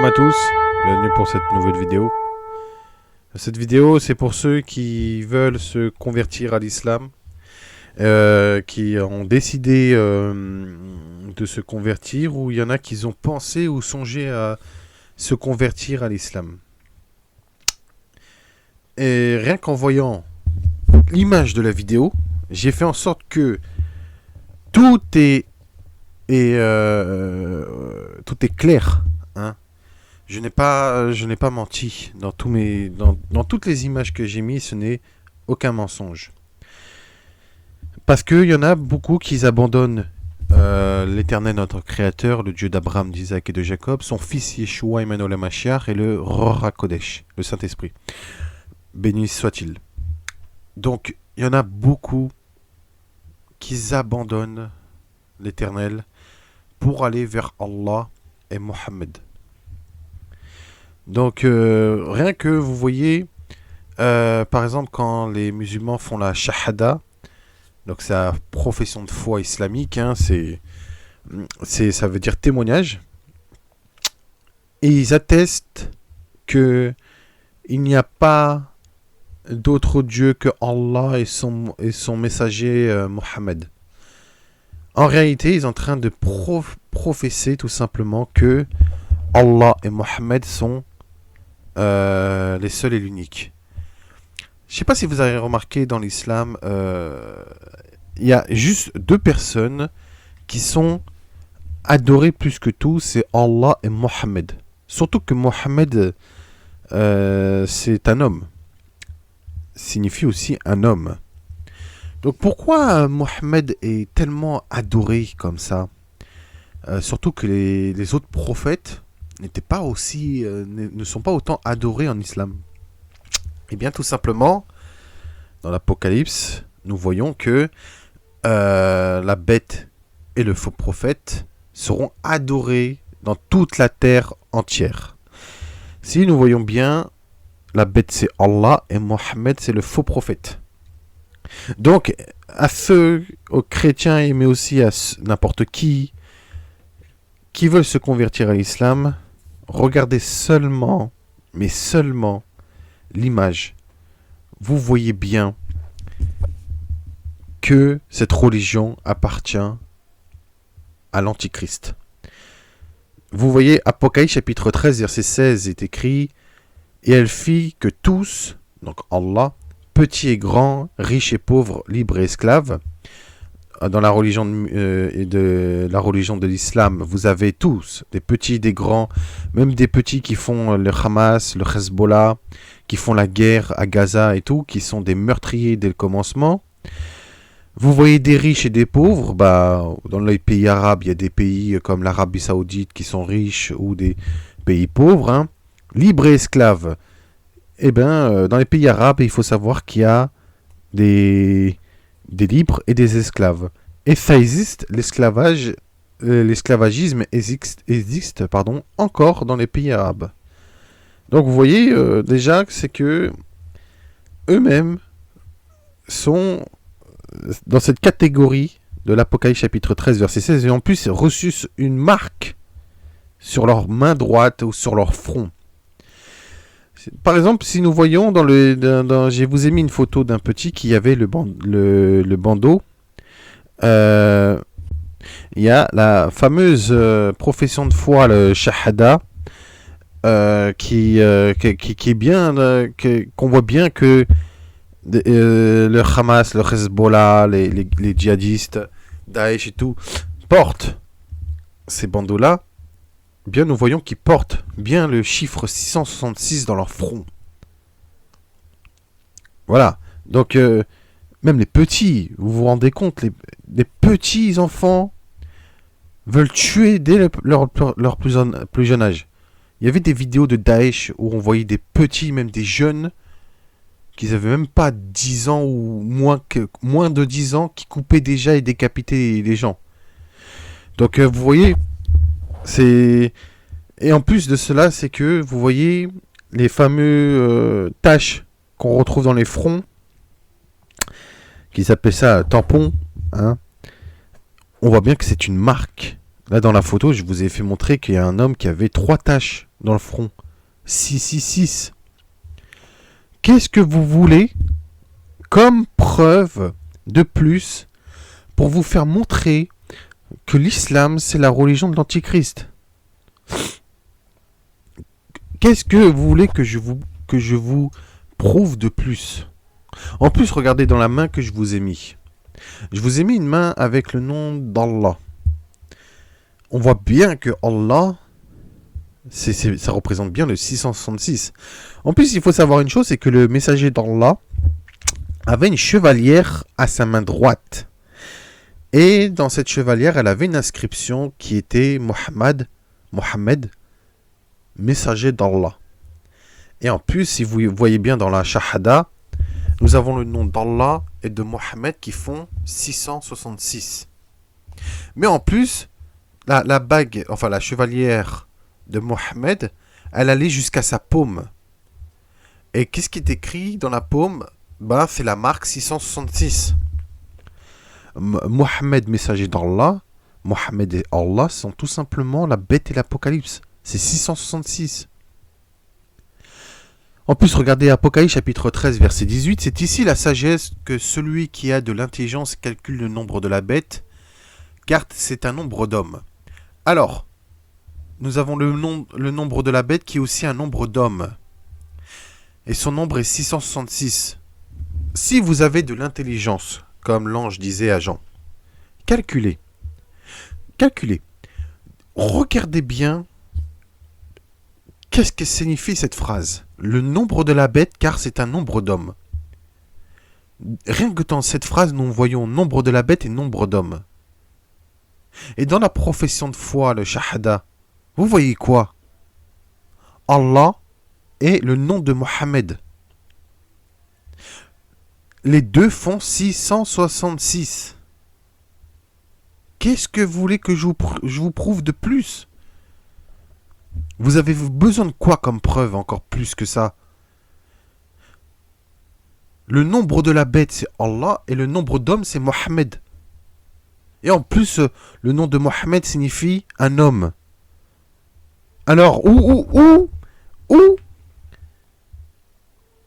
à tous, bienvenue pour cette nouvelle vidéo. Cette vidéo, c'est pour ceux qui veulent se convertir à l'islam, qui ont décidé de se convertir, ou il y en a qui ont pensé ou songé à se convertir à l'islam. Et rien qu'en voyant l'image de la vidéo, j'ai fait en sorte que tout est clair. Hein. Je n'ai pas menti dans toutes les images que j'ai mises, ce n'est aucun mensonge. Parce qu'il y en a beaucoup qui abandonnent l'Éternel, notre Créateur, le Dieu d'Abraham, d'Isaac et de Jacob, son fils Yeshua, Emmanuel Mashiach et le Ruach HaKodesh, le Saint-Esprit. Béni soit-il. Donc, il y en a beaucoup qui abandonnent l'Éternel pour aller vers Allah et Mohammed. Donc, rien que vous voyez, par exemple, quand les musulmans font la shahada, donc c'est la profession de foi islamique, hein, ça veut dire témoignage, et ils attestent que il n'y a pas d'autre Dieu que Allah et son messager Mohammed. En réalité, ils sont en train de professer tout simplement que Allah et Mohammed sont les seuls et l'unique. Je ne sais pas si vous avez remarqué dans l'islam, il y a juste deux personnes qui sont adorées plus que tout, c'est Allah et Mohammed. Surtout que Mohammed, c'est un homme. Signifie aussi un homme. Donc pourquoi Mohammed est tellement adoré comme ça, surtout que les autres prophètes n'étaient pas aussi, ne sont pas autant adorés en islam? Eh bien tout simplement, dans l'Apocalypse, nous voyons que la bête et le faux prophète seront adorés dans toute la terre entière. Si nous voyons bien, la bête c'est Allah et Mohammed c'est le faux prophète. Donc, aux chrétiens, mais aussi à n'importe qui veulent se convertir à l'islam, regardez seulement, mais seulement, l'image. Vous voyez bien que cette religion appartient à l'Antichrist. Vous voyez, Apocalypse chapitre 13, verset 16 est écrit « Et elle fit que tous, donc Allah, petits et grands, riches et pauvres, libres et esclaves. » Dans la religion de l'islam, vous avez tous, des petits, des grands, même des petits qui font le Hamas, le Hezbollah, qui font la guerre à Gaza et tout, qui sont des meurtriers dès le commencement. Vous voyez des riches et des pauvres, dans les pays arabes, il y a des pays comme l'Arabie Saoudite qui sont riches ou des pays pauvres, hein. Libres et esclaves. Eh bien, dans les pays arabes, il faut savoir qu'il y a des libres et des esclaves. Et ça existe, l'esclavagisme existe encore dans les pays arabes. Donc vous voyez déjà que c'est que eux-mêmes sont dans cette catégorie de l'Apocalypse chapitre 13 verset 16 et en plus reçu une marque sur leur main droite ou sur leur front. Par exemple, si nous voyons je vous ai mis une photo d'un petit qui avait le bandeau. Il y a la fameuse profession de foi, le shahada, qui est bien, qu'on voit bien que le Hamas, le Hezbollah, les djihadistes, Daesh et tout, portent ces bandeaux-là. Bien, nous voyons qu'ils portent bien le chiffre 666 dans leur front. Voilà. Donc, même les petits, vous vous rendez compte, les petits enfants veulent tuer dès leur plus jeune âge. Il y avait des vidéos de Daesh où on voyait des petits, même des jeunes, qui n'avaient même pas 10 ans ou moins de 10 ans, qui coupaient déjà et décapitaient les gens. Donc, vous voyez... Et en plus de cela, c'est que vous voyez les fameux taches qu'on retrouve dans les fronts, qui s'appellent ça tampon, hein. On voit bien que c'est une marque. Là dans la photo, je vous ai fait montrer qu'il y a un homme qui avait 3 taches dans le front. 666. Qu'est-ce que vous voulez comme preuve de plus pour vous faire montrer que l'islam, c'est la religion de l'Antichrist? Qu'est-ce que vous voulez que je vous prouve de plus? En plus, regardez dans la main que je vous ai mis. Je vous ai mis une main avec le nom d'Allah. On voit bien que Allah, ça représente bien le 666. En plus, il faut savoir une chose, c'est que le messager d'Allah avait une chevalière à sa main droite. Et dans cette chevalière, elle avait une inscription qui était Mohammed, messager d'Allah. Et en plus, si vous voyez bien dans la Shahada, nous avons le nom d'Allah et de Mohammed qui font 666. Mais en plus, la bague, enfin la chevalière de Mohammed, elle allait jusqu'à sa paume. Et qu'est-ce qui est écrit dans la paume? C'est la marque 666. Mohammed, messager d'Allah, Mohammed et Allah sont tout simplement la bête et l'Apocalypse. C'est 666. En plus, regardez Apocalypse chapitre 13, verset 18. C'est ici la sagesse que celui qui a de l'intelligence calcule le nombre de la bête, car c'est un nombre d'hommes. Alors, nous avons le nombre de la bête qui est aussi un nombre d'hommes. Et son nombre est 666. Si vous avez de l'intelligence, comme l'ange disait à Jean, calculez. Regardez bien qu'est-ce que signifie cette phrase. Le nombre de la bête, car c'est un nombre d'hommes. Rien que dans cette phrase, nous voyons nombre de la bête et nombre d'hommes. Et dans la profession de foi, le shahada, vous voyez quoi? Allah et le nom de Mohammed. Les deux font 666. Qu'est-ce que vous voulez que je vous prouve de plus? Vous avez besoin de quoi comme preuve encore plus que ça? Le nombre de la bête, c'est Allah, et le nombre d'hommes, c'est Mohammed. Et en plus, le nom de Mohammed signifie un homme. Alors, où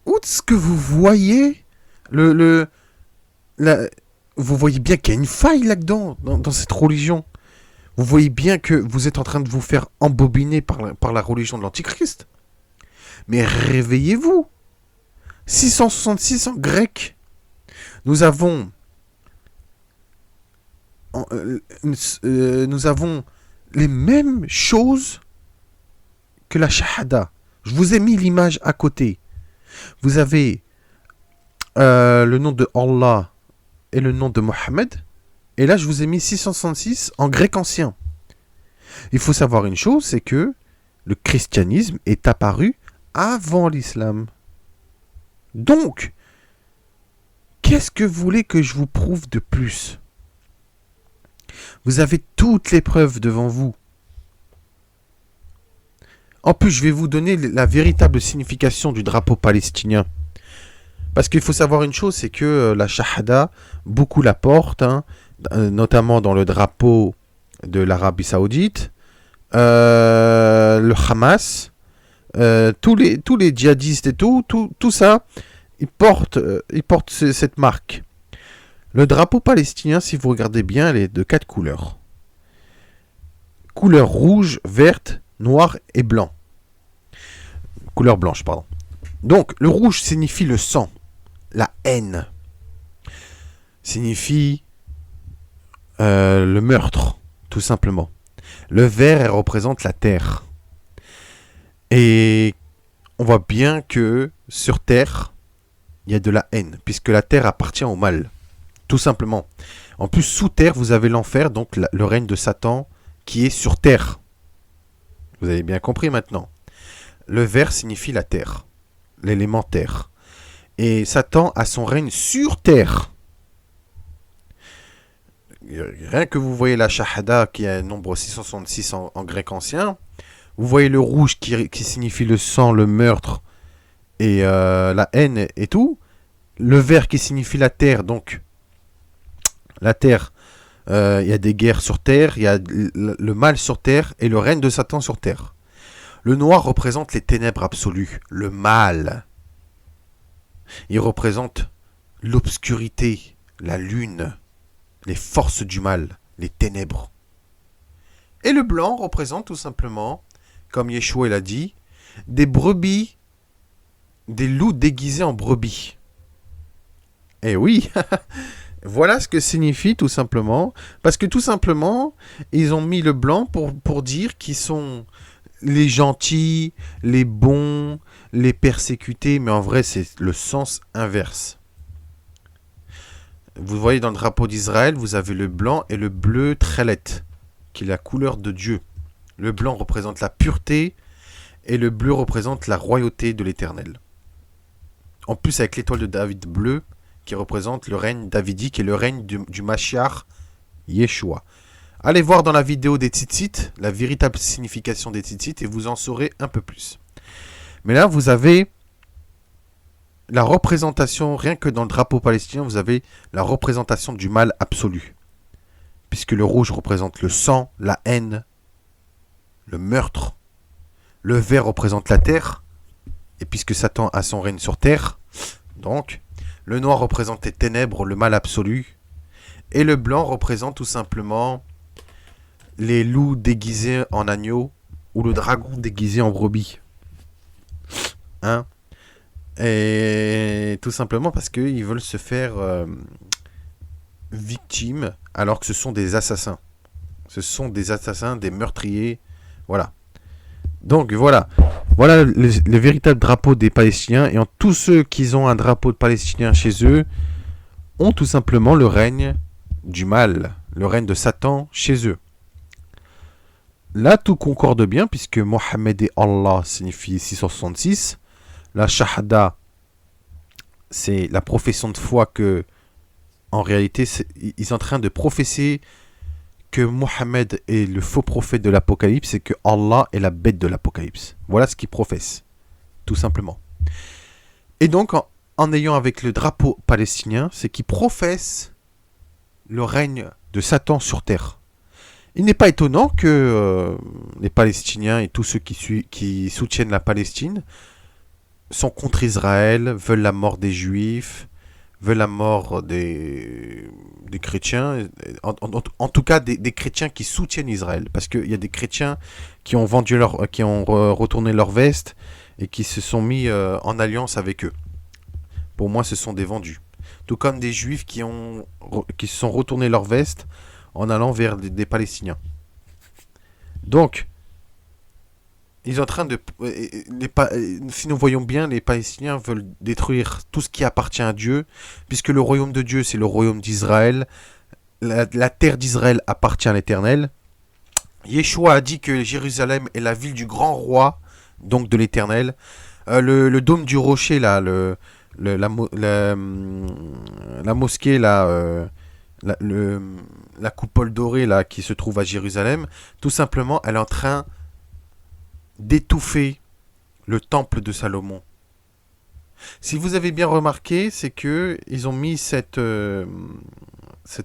est-ce que vous voyez vous voyez bien qu'il y a une faille là-dedans, dans cette religion. Vous voyez bien que vous êtes en train de vous faire embobiner par la religion de l'Antichrist. Mais réveillez-vous. 666 en grec. Nous avons les mêmes choses que la shahada. Je vous ai mis l'image à côté. Vous avez le nom de Allah et le nom de Mohammed. Et là, je vous ai mis 666 en grec ancien. Il faut savoir une chose, c'est que le christianisme est apparu avant l'islam. Donc, qu'est-ce que vous voulez que je vous prouve de plus? Vous avez toutes les preuves devant vous. En plus, je vais vous donner la véritable signification du drapeau palestinien. Parce qu'il faut savoir une chose, c'est que la shahada, beaucoup la portent, notamment dans le drapeau de l'Arabie Saoudite, le Hamas, tous les djihadistes et tout ça, ils portent cette marque. Le drapeau palestinien, si vous regardez bien, elle est de 4 couleurs. Couleur rouge, verte, noire et blanc. Couleur blanche, pardon. Donc, le rouge signifie le sang, la haine. Signifie le meurtre, tout simplement. Le vert, elle représente la terre. Et on voit bien que sur terre, il y a de la haine, puisque la terre appartient au mal, tout simplement. En plus, sous terre, vous avez l'enfer, donc le règne de Satan, qui est sur terre. Vous avez bien compris maintenant. Le vert signifie la terre, l'élément terre. Et Satan a son règne sur terre. Rien que vous voyez la shahada qui a un nombre 666 en grec ancien, vous voyez le rouge qui signifie le sang, le meurtre et la haine et tout. Le vert qui signifie la terre, donc la terre, il y a des guerres sur terre, il y a le mal sur terre et le règne de Satan sur terre. Le noir représente les ténèbres absolues, le mal. Il représente l'obscurité, la lune, les forces du mal, les ténèbres. Et le blanc représente tout simplement, comme Yeshua l'a dit, des brebis, des loups déguisés en brebis. Eh oui, voilà ce que signifie tout simplement, parce que tout simplement, ils ont mis le blanc pour dire qu'ils sont les gentils, les bons, les persécutés, mais en vrai c'est le sens inverse. Vous voyez dans le drapeau d'Israël, vous avez le blanc et le bleu trélet, qui est la couleur de Dieu. Le blanc représente la pureté et le bleu représente la royauté de l'Éternel. En plus avec l'étoile de David bleu, qui représente le règne davidique et le règne du Mashiach Yeshua. Allez voir dans la vidéo des tzitzit, la véritable signification des tzitzit, et vous en saurez un peu plus. Mais là, vous avez la représentation, rien que dans le drapeau palestinien, vous avez la représentation du mal absolu. Puisque le rouge représente le sang, la haine, le meurtre. Le vert représente la terre. Et puisque Satan a son règne sur terre, donc, le noir représente les ténèbres, le mal absolu. Et le blanc représente tout simplement les loups déguisés en agneaux ou le dragon déguisé en brebis. Hein? Et tout simplement parce qu'ils veulent se faire victimes alors que ce sont des assassins. Ce sont des assassins, des meurtriers. Voilà. Donc voilà. Voilà le véritable drapeau des Palestiniens. Et tous ceux qui ont un drapeau de Palestinien chez eux ont tout simplement le règne du mal. Le règne de Satan chez eux. Là, tout concorde bien puisque Mohammed et Allah signifie 666. La Shahada, c'est la profession de foi que, en réalité, ils sont en train de professer que Mohammed est le faux prophète de l'Apocalypse et que Allah est la bête de l'Apocalypse. Voilà ce qu'ils professent, tout simplement. Et donc, en ayant avec le drapeau palestinien, c'est qu'ils professent le règne de Satan sur terre. Il n'est pas étonnant que les Palestiniens et tous ceux qui soutiennent la Palestine sont contre Israël, veulent la mort des Juifs, veulent la mort des chrétiens, en tout cas des chrétiens qui soutiennent Israël, parce qu'il y a des chrétiens qui ont retourné leur veste et qui se sont mis en alliance avec eux. Pour moi, ce sont des vendus. Tout comme des Juifs qui se sont retournés leur veste en allant vers des Palestiniens. Donc, ils sont en train de... Si nous voyons bien, les Palestiniens veulent détruire tout ce qui appartient à Dieu, puisque le royaume de Dieu, c'est le royaume d'Israël. La terre d'Israël appartient à l'Éternel. Yeshua a dit que Jérusalem est la ville du grand roi, donc de l'Éternel. Le dôme du rocher, là, la mosquée, là... la coupole dorée là, qui se trouve à Jérusalem, tout simplement, elle est en train d'étouffer le temple de Salomon. Si vous avez bien remarqué, c'est que ils ont mis cette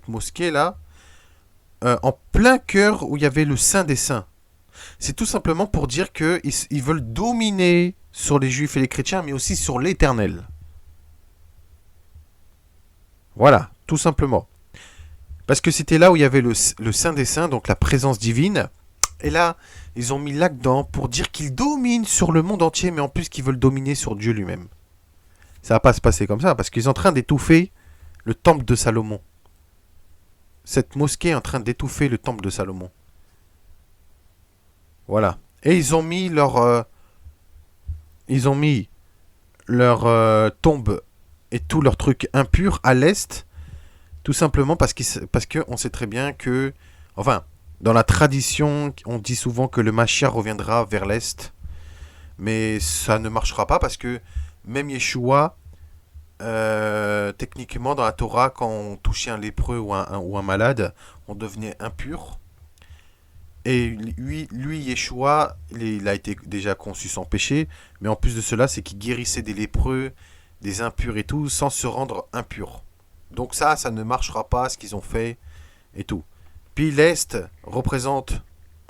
mosquée là en plein cœur où il y avait le Saint des Saints. C'est tout simplement pour dire qu'ils veulent dominer sur les Juifs et les chrétiens, mais aussi sur l'Éternel. Voilà, tout simplement. Parce que c'était là où il y avait le Saint des Saints, donc la présence divine. Et là, ils ont mis là-dedans pour dire qu'ils dominent sur le monde entier, mais en plus qu'ils veulent dominer sur Dieu lui-même. Ça va pas se passer comme ça, parce qu'ils sont en train d'étouffer le temple de Salomon. Cette mosquée est en train d'étouffer le temple de Salomon. Voilà. Et ils ont mis leur tombe et tous leurs trucs impurs à l'est. Tout simplement parce qu'on sait très bien que... Enfin, dans la tradition, on dit souvent que le Mashiach reviendra vers l'Est. Mais ça ne marchera pas parce que même Yeshua, techniquement dans la Torah, quand on touchait un lépreux ou un malade, on devenait impur. Et lui Yeshua, il a été déjà conçu sans péché. Mais en plus de cela, c'est qu'il guérissait des lépreux, des impurs et tout, sans se rendre impur. Donc ça ne marchera pas, ce qu'ils ont fait et tout. Puis l'Est représente,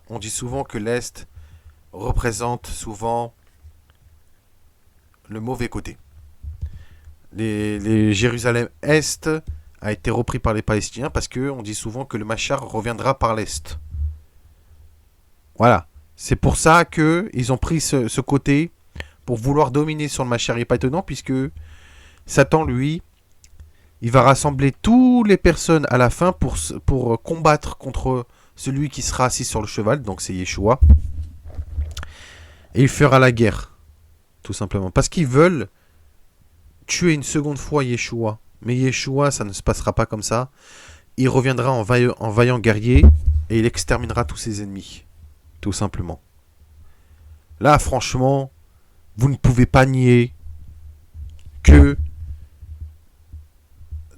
on dit souvent que l'Est représente souvent le mauvais côté. Les Jérusalem-Est a été repris par les Palestiniens parce qu'on dit souvent que le Machar reviendra par l'Est. Voilà. C'est pour ça qu'ils ont pris ce côté pour vouloir dominer sur le Machar. Il n'est pas étonnant puisque Satan, lui, il va rassembler toutes les personnes à la fin pour combattre contre celui qui sera assis sur le cheval, donc c'est Yeshua. Et il fera la guerre, tout simplement. Parce qu'ils veulent tuer une seconde fois Yeshua. Mais Yeshua, ça ne se passera pas comme ça. Il reviendra en vaillant guerrier et il exterminera tous ses ennemis, tout simplement. Là, franchement, vous ne pouvez pas nier que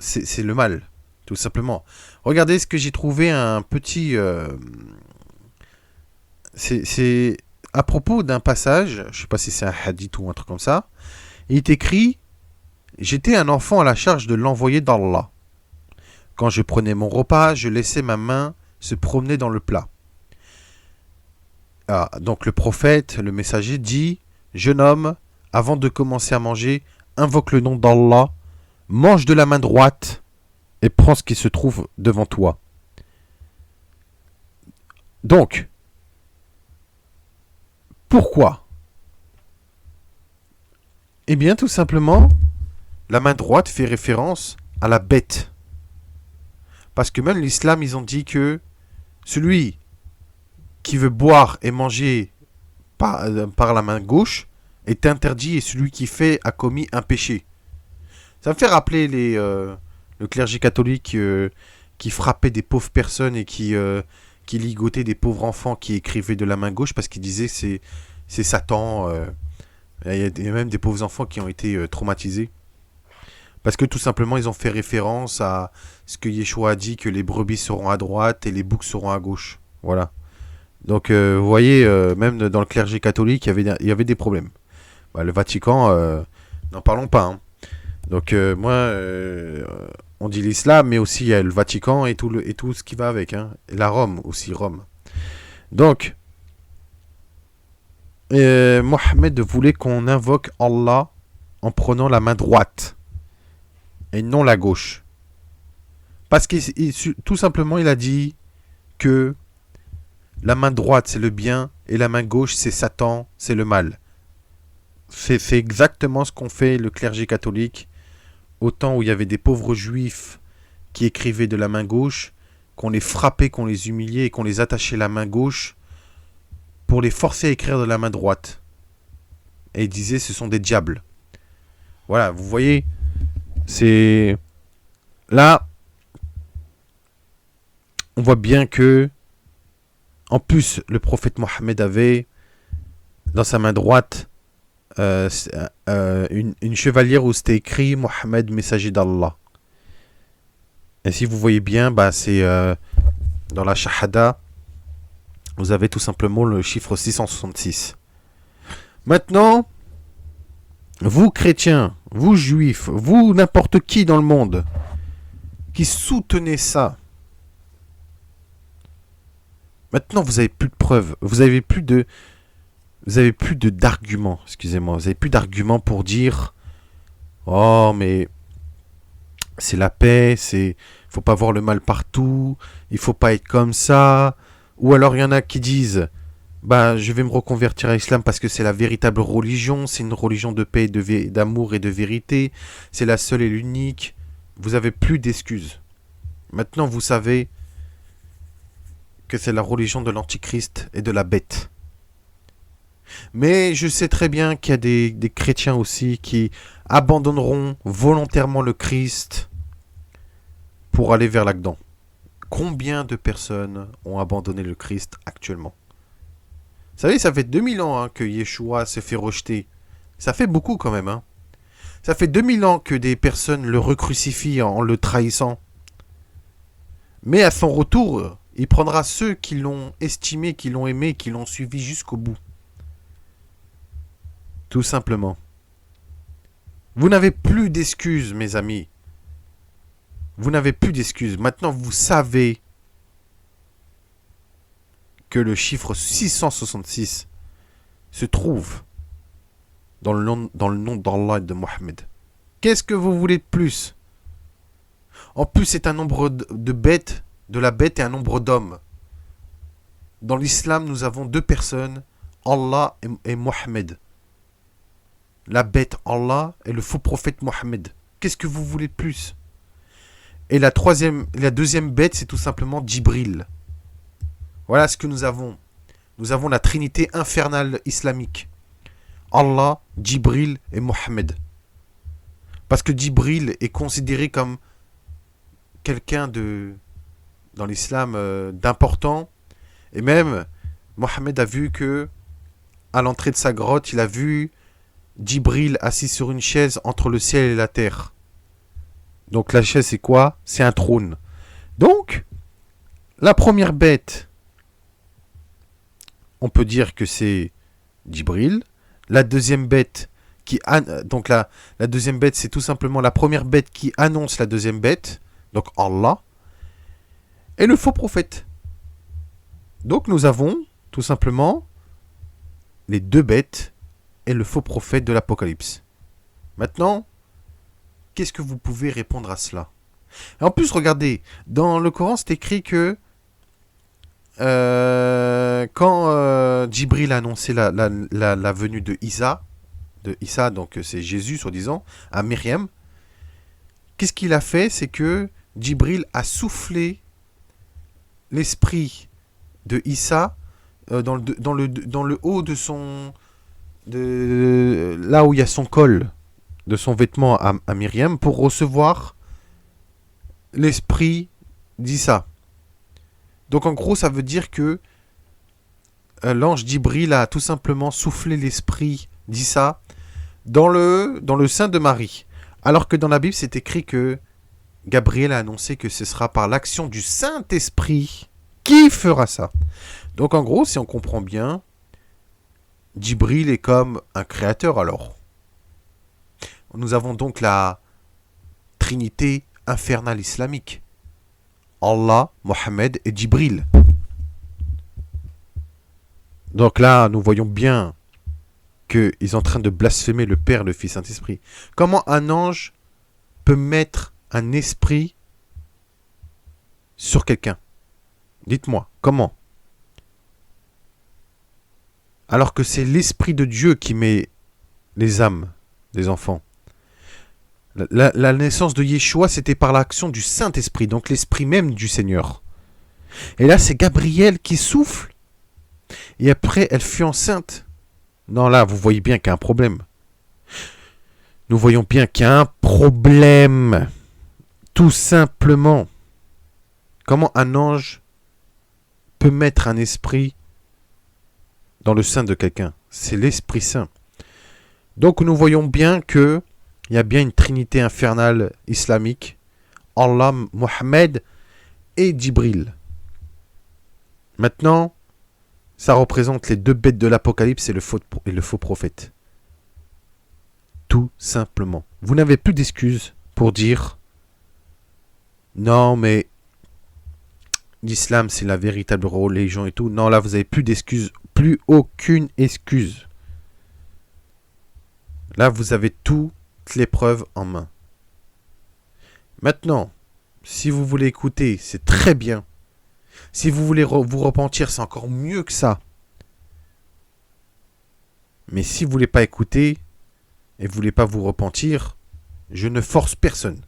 c'est le mal, tout simplement. Regardez ce que j'ai trouvé, un petit... c'est à propos d'un passage, je ne sais pas si c'est un hadith ou un truc comme ça, il est écrit « J'étais un enfant à la charge de l'envoyé d'Allah. Quand je prenais mon repas, je laissais ma main se promener dans le plat. » Ah, donc le prophète, le messager dit « Jeune homme, avant de commencer à manger, invoque le nom d'Allah, mange de la main droite et prends ce qui se trouve devant toi. » Donc, pourquoi ? Eh bien, tout simplement, la main droite fait référence à la bête. Parce que même l'islam, ils ont dit que celui qui veut boire et manger par la main gauche est interdit et celui qui fait a commis un péché. Ça me fait rappeler le clergé catholique qui frappait des pauvres personnes et qui ligotait des pauvres enfants qui écrivaient de la main gauche parce qu'il disait c'est Satan. Il y a même des pauvres enfants qui ont été traumatisés. Parce que tout simplement, ils ont fait référence à ce que Yeshua a dit, que les brebis seront à droite et les boucs seront à gauche. Voilà. Donc, vous voyez, même dans le clergé catholique, il y avait des problèmes. Bah, le Vatican, n'en parlons pas. Hein. Donc, on dit l'islam, mais aussi il y a le Vatican et tout ce qui va avec. Hein. Et la Rome aussi, Rome. Donc, Mohammed voulait qu'on invoque Allah en prenant la main droite et non la gauche. Parce que tout simplement, il a dit que la main droite, c'est le bien, et la main gauche, c'est Satan, c'est le mal. C'est exactement ce qu'ont fait le clergé catholique, au temps où il y avait des pauvres juifs qui écrivaient de la main gauche, qu'on les frappait, qu'on les humiliait, et qu'on les attachait la main gauche pour les forcer à écrire de la main droite. Et ils disaient, ce sont des diables. Voilà, vous voyez, c'est... Là, on voit bien que en plus, le prophète Mohammed avait dans sa main droite une chevalière où c'était écrit Mohammed, messager d'Allah. Et si vous voyez bien, bah, c'est dans la Shahada, vous avez tout simplement le chiffre 666. Maintenant, vous chrétiens, vous juifs, vous n'importe qui dans le monde qui soutenez ça, maintenant, vous avez plus de preuves. Vous avez plus d'arguments. Excusez-moi. Vous avez plus d'arguments pour dire oh, mais c'est la paix. Faut pas voir le mal partout. Il faut pas être comme ça. Ou alors il y en a qui disent bah je vais me reconvertir à l'islam parce que c'est la véritable religion. C'est une religion de paix, d'amour et de vérité. C'est la seule et l'unique. Vous avez plus d'excuses. Maintenant, vous savez que c'est la religion de l'antichrist et de la bête. Mais je sais très bien qu'il y a des chrétiens aussi qui abandonneront volontairement le Christ pour aller vers l'Agdan. Combien de personnes ont abandonné le Christ actuellement ? Vous savez, ça fait 2000 ans hein, que Yeshua s'est fait rejeter. Ça fait beaucoup quand même. Hein. Ça fait 2000 ans que des personnes le recrucifient en le trahissant. Mais à son retour, il prendra ceux qui l'ont estimé, qui l'ont aimé, qui l'ont suivi jusqu'au bout. Tout simplement. Vous n'avez plus d'excuses, mes amis. Vous n'avez plus d'excuses. Maintenant, vous savez que le chiffre 666 se trouve dans le nom d'Allah et de Mohammed. Qu'est-ce que vous voulez de plus? En plus, c'est un nombre de bêtes, de la bête et un nombre d'hommes. Dans l'islam, nous avons deux personnes, Allah et Mohammed. La bête Allah et le faux prophète Mohammed. Qu'est-ce que vous voulez de plus? Et la deuxième bête, c'est tout simplement Djibril. Voilà ce que nous avons. Nous avons la trinité infernale islamique. Allah, Djibril et Mohammed. Parce que Djibril est considéré comme quelqu'un dans l'islam d'important. Et même, Mohammed a vu que, à l'entrée de sa grotte, il a vu Djibril assis sur une chaise entre le ciel et la terre. Donc la chaise, c'est quoi? C'est un trône. Donc, la première bête, on peut dire que c'est Djibril. La deuxième bête, donc la deuxième bête, c'est tout simplement la première bête qui annonce la deuxième bête. Donc Allah. Et le faux prophète. Donc nous avons tout simplement les deux bêtes et le faux prophète de l'Apocalypse. Maintenant, qu'est-ce que vous pouvez répondre à cela? Et en plus, regardez, dans le Coran, c'est écrit que quand Djibril a annoncé la venue de Isa, donc c'est Jésus, soi-disant, à Myriam, qu'est-ce qu'il a fait? C'est que Djibril a soufflé l'esprit de Isa dans le haut de son... là où il y a son col de son vêtement à Myriam pour recevoir l'esprit d'Isa. Donc en gros, ça veut dire que l'ange Djibril a tout simplement soufflé l'esprit d'Isa dans le sein de Marie. Alors que dans la Bible, c'est écrit que Gabriel a annoncé que ce sera par l'action du Saint-Esprit qui fera ça. Donc en gros, si on comprend bien, Djibril est comme un créateur alors. Nous avons donc la trinité infernale islamique. Allah, Mohammed et Djibril. Donc là, nous voyons bien qu'ils sont en train de blasphémer le Père, le Fils, Saint-Esprit. Comment un ange peut mettre un esprit sur quelqu'un? Dites-moi, comment? Alors que c'est l'Esprit de Dieu qui met les âmes des enfants. La naissance de Yeshua, c'était par l'action du Saint-Esprit, donc l'Esprit même du Seigneur. Et là, c'est Gabriel qui souffle. Et après, elle fut enceinte. Non, là, vous voyez bien qu'il y a un problème. Nous voyons bien qu'il y a un problème. Tout simplement. Comment un ange peut mettre un esprit dans le sein de quelqu'un? C'est l'Esprit Saint. Donc, nous voyons bien que il y a bien une trinité infernale islamique. Allah, Mohammed et Djibril. Maintenant, ça représente les deux bêtes de l'Apocalypse et le faux prophète. Tout simplement. Vous n'avez plus d'excuses pour dire non, mais l'islam, c'est la véritable religion et tout. Non, là, vous n'avez plus d'excuses. Plus aucune excuse. Là, vous avez toutes les preuves en main. Maintenant, si vous voulez écouter, c'est très bien. Si vous voulez vous repentir, c'est encore mieux que ça. Mais si vous ne voulez pas écouter et vous ne voulez pas vous repentir, je ne force personne.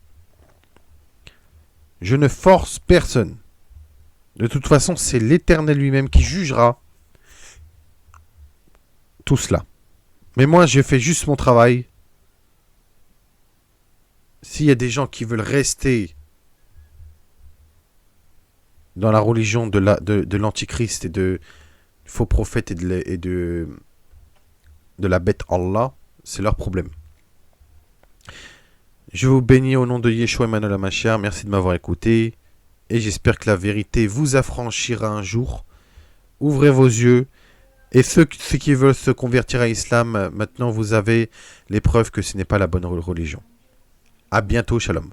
Je ne force personne. De toute façon, c'est l'Éternel lui-même qui jugera tout cela. Mais moi, je fais juste mon travail. S'il y a des gens qui veulent rester dans la religion de l'antichrist et du faux prophète et de la bête Allah, c'est leur problème. Je vous bénis au nom de Yeshua Emmanuel HaMashiach. Merci de m'avoir écouté. Et j'espère que la vérité vous affranchira un jour. Ouvrez vos yeux. Et ceux qui veulent se convertir à l'islam, maintenant vous avez les preuves que ce n'est pas la bonne religion. À bientôt, shalom.